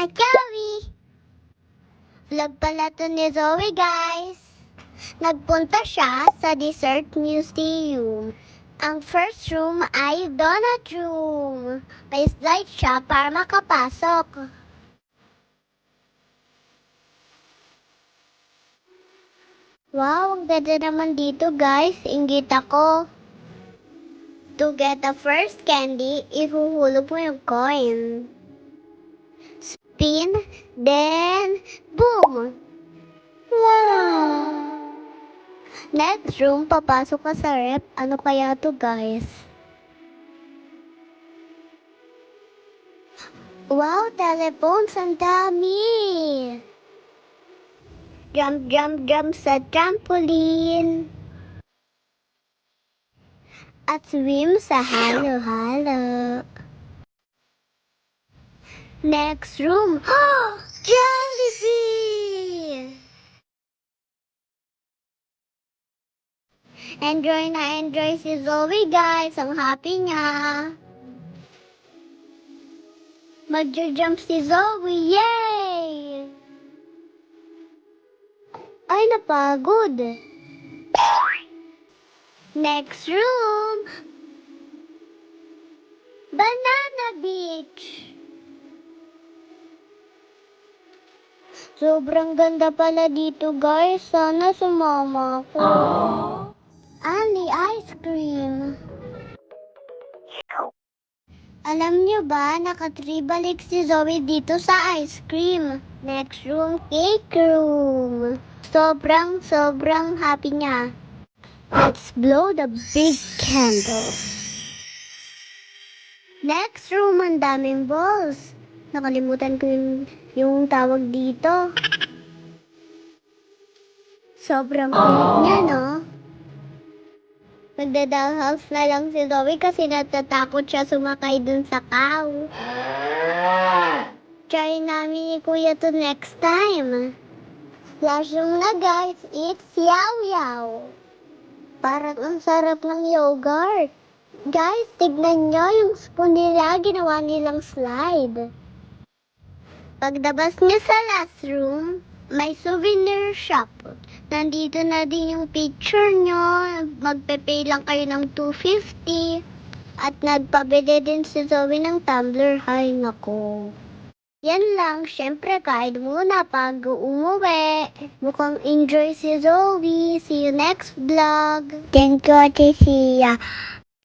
At Joey! Vlog pala to ni Zoe, guys. Nagpunta siya sa Dessert Museum. Ang first room ay donut room. May slide siya para makapasok. Wow, ang ganda naman dito, guys. Inggit ako. To get the first candy, ihuhulog mo yung coin. Spin, then boom! Wow! Next room, papasok ka sa rep. Ano kaya to, guys? Wow, telephones, ang dami! Jump, jump, jump sa trampoline. At swim sa halo-halo. Next room. Jollibee! Enjoy na enjoy si Zoe, guys. Ang happy niya. Magja-jump si Zoe. Yay! Ay, napagod. Next room. Banana Beach. Sobrang ganda pala dito, guys. Sana sumama ako. Ali ice cream. Alam niyo ba, nakatribalik si Zoe dito sa ice cream. Next room, cake room. Sobrang happy niya. Let's blow the big candle. Next room, ang daming balls. Nakalimutan ko yung tawag dito. Sobrang cute niya, no? Magda-dollhouse na lang si Zoe kasi natatakot siya sumakay dun sa cow. Try namin ni Kuya to next time. Last room na, guys. It's Yaw Yaw. Parang ang sarap ng yogurt. Guys, tignan nyo yung spoon nila. Ginawa nilang slide. Pagdabas nyo sa last room, may souvenir shop. Nandito na din yung picture nyo. Magpe-pay lang kayo ng $250. At nagpabili din si Zoe ng tumbler. Hay nako. Yan lang, syempre kahit muna pag umuwi. Mukhang enjoy si Zoe. See you next vlog. Thank you, Ate Sia.